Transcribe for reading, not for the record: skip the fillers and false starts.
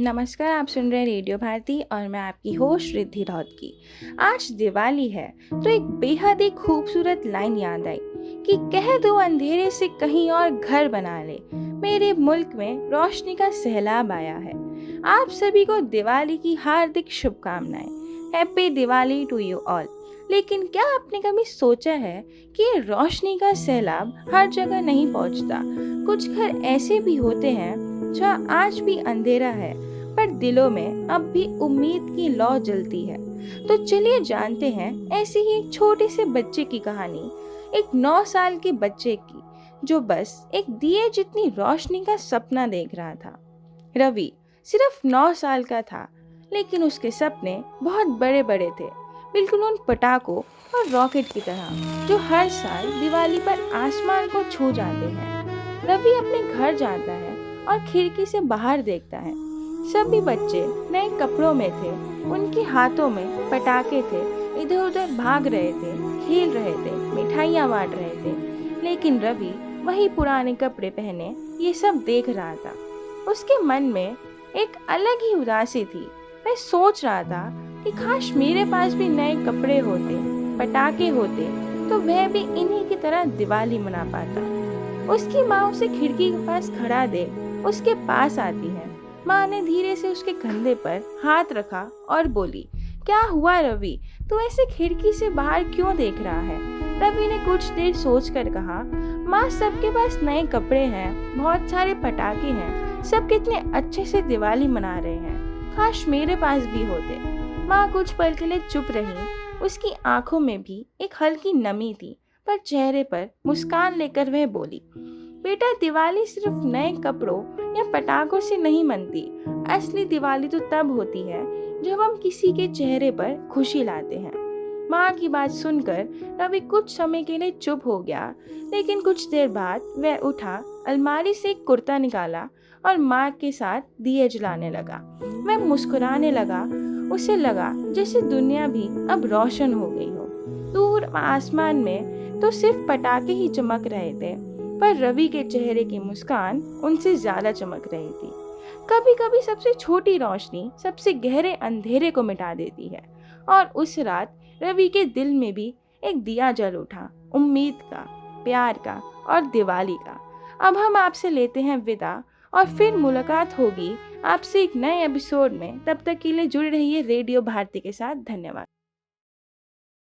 नमस्कार, आप सुन रहे हैं रेडियो भारती और मैं आपकी होस्ट रिद्धि राउत की। आज दिवाली है तो एक बेहद ही खूबसूरत लाइन याद आई कि कह दो अंधेरे से कहीं और घर बना ले, मेरे मुल्क में रोशनी का सैलाब आया है। आप सभी को दिवाली की हार्दिक शुभकामनाएं। Happy Diwali to you all. लेकिन क्या आपने कभी सोचा है कि ये रोशनी का सैलाब हर जगह नहीं पहुंचता? कुछ घर ऐसे भी होते हैं जहाँ आज भी अंधेरा है, पर दिलों में अब भी उम्मीद की लौ जलती है। तो चलिए जानते हैं ऐसे ही एक छोटे से बच्चे की कहानी, एक 9 साल के बच्चे की जो बस एक दिए जितनी रोशनी का सपना देख रहा था। रवि सिर्फ 9 साल का था, लेकिन उसके सपने बहुत बड़े बड़े थे, बिल्कुल उन पटाखों और रॉकेट की तरह जो हर साल दिवाली पर आसमान को छू जाते हैं। रवि अपने घर जाता है और खिड़की से बाहर देखता है। सभी बच्चे नए कपड़ों में थे, उनके हाथों में पटाखे थे, इधर उधर भाग रहे थे, खेल रहे थे, मिठाइयाँ बांट रहे थे। लेकिन रवि वही पुराने कपड़े पहने ये सब देख रहा था। उसके मन में एक अलग ही उदासी थी। वह सोच रहा था कि काश मेरे पास भी नए कपड़े होते, पटाखे होते, तो वह भी इन्हीं की तरह दिवाली मना पाता। उसकी माँ उसे खिड़की के पास खड़ा देख उसके पास आती है। माँ ने धीरे से उसके कंधे पर हाथ रखा और बोली, क्या हुआ रवि, तू ऐसे खिड़की से बाहर क्यों देख रहा है? रवि ने कुछ देर सोचकर कहा, माँ सबके पास नए कपड़े हैं, बहुत सारे पटाखे हैं, सब कितने अच्छे से दिवाली मना रहे हैं, काश मेरे पास भी होते। माँ कुछ पल के लिए चुप रही। उसकी आंखों में भी एक हल्की नमी थी, पर चेहरे पर मुस्कान लेकर वह बोली, बेटा दिवाली सिर्फ नए कपड़ों या पटाखों से नहीं मनती। असली दिवाली तो तब होती है जब हम किसी के चेहरे पर खुशी लाते हैं। माँ की बात सुनकर रवि कुछ समय के लिए चुप हो गया, लेकिन कुछ देर बाद वह उठा, अलमारी से एक कुर्ता निकाला और माँ के साथ दिए जलाने लगा। वह मुस्कुराने लगा। उसे लगा जैसे दुनिया भी अब रोशन हो गई हो। दूर आसमान में तो सिर्फ पटाखे ही चमक रहे थे, पर रवि के चेहरे की मुस्कान उनसे ज्यादा चमक रही थी। कभी कभी सबसे छोटी रोशनी सबसे गहरे अंधेरे को मिटा देती है, और उस रात रवि के दिल में भी एक दिया जल उठा, उम्मीद का, प्यार का और दिवाली का। अब हम आपसे लेते हैं विदा, और फिर मुलाकात होगी आपसे एक नए एपिसोड में। तब तक के लिए जुड़े रहिए रेडियो भारती के साथ। धन्यवाद।